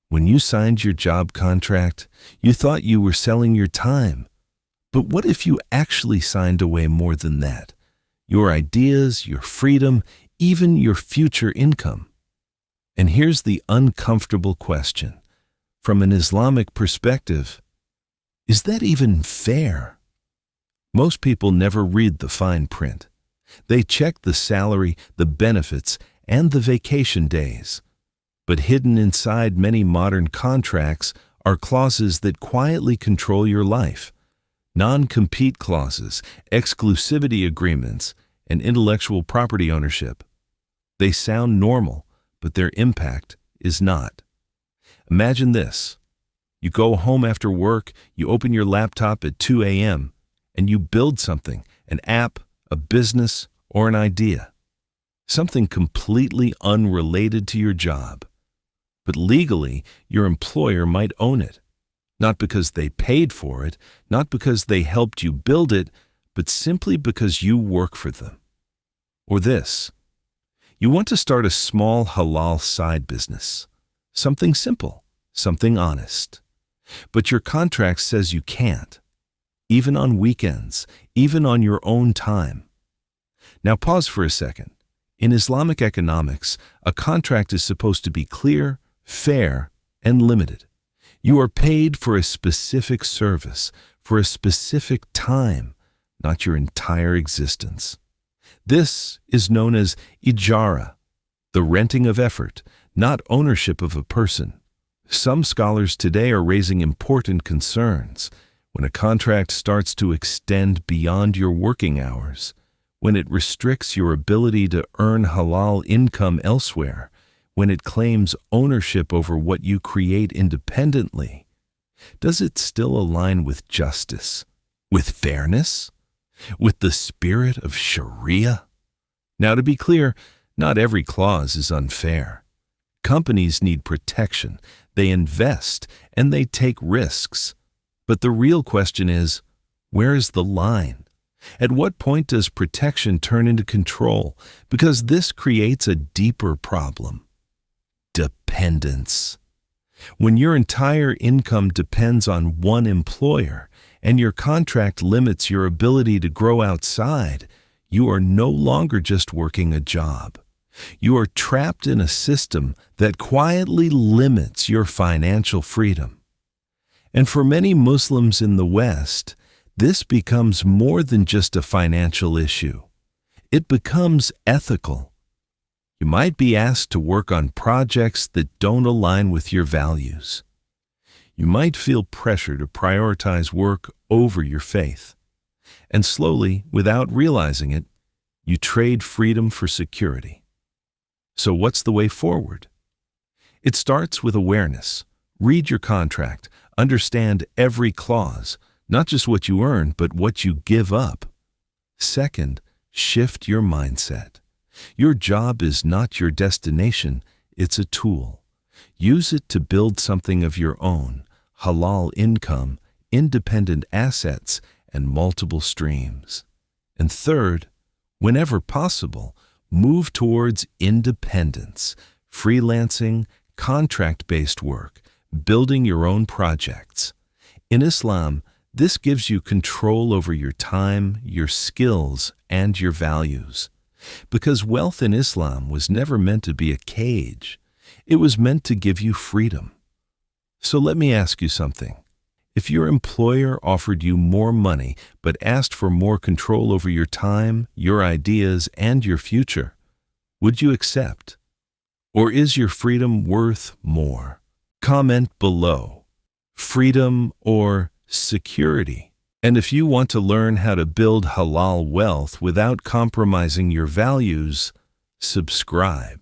When you signed your job contract, you thought you were selling your time. But what if you actually signed away more than that? Your ideas, your freedom, even your future income. And here's the uncomfortable question. From an Islamic perspective, is that even fair? Most people never read the fine print. They check the salary, the benefits, and the vacation days. But hidden inside many modern contracts are clauses that quietly control your life. Non-compete clauses, exclusivity agreements, and intellectual property ownership. They sound normal, but their impact is not. Imagine this. You go home after work, you open your laptop at 2 a.m., and you build something, an app, a business, or an idea. Something completely unrelated to your job. But legally, your employer might own it. Not because they paid for it, not because they helped you build it, but simply because you work for them. Or this. You want to start a small halal side business. Something simple, something honest. But your contract says you can't. Even on weekends, even on your own time. Now pause for a second. In Islamic economics, a contract is supposed to be clear, fair, and limited. You are paid for a specific service, for a specific time, not your entire existence. This is known as Ijarah, the renting of effort, not ownership of a person. Some scholars today are raising important concerns. When a contract starts to extend beyond your working hours, when it restricts your ability to earn halal income elsewhere, when it claims ownership over what you create independently, does it still align with justice, with fairness, with the spirit of Sharia? Now, to be clear, not every clause is unfair. Companies need protection, they invest, and they take risks. But the real question is, where is the line? At what point does protection turn into control? Because this creates a deeper problem. Dependence. When your entire income depends on one employer and your contract limits your ability to grow outside, you are no longer just working a job. You are trapped in a system that quietly limits your financial freedom. And for many Muslims in the West, this becomes more than just a financial issue. It becomes ethical. You might be asked to work on projects that don't align with your values. You might feel pressure to prioritize work over your faith. And slowly, without realizing it, you trade freedom for security. So what's the way forward? It starts with awareness. Read your contract. Understand every clause, not just what you earn, but what you give up. Second, shift your mindset. Your job is not your destination, it's a tool. Use it to build something of your own, halal income, independent assets, and multiple streams. And third, whenever possible, move towards independence, freelancing, contract-based work, building your own projects. In Islam, this gives you control over your time, your skills, and your values. Because wealth in Islam was never meant to be a cage. It was meant to give you freedom. So let me ask you something. If your employer offered you more money but asked for more control over your time, your ideas, and your future, would you accept? Or is your freedom worth more? Comment below. Freedom or security? And if you want to learn how to build halal wealth without compromising your values, subscribe.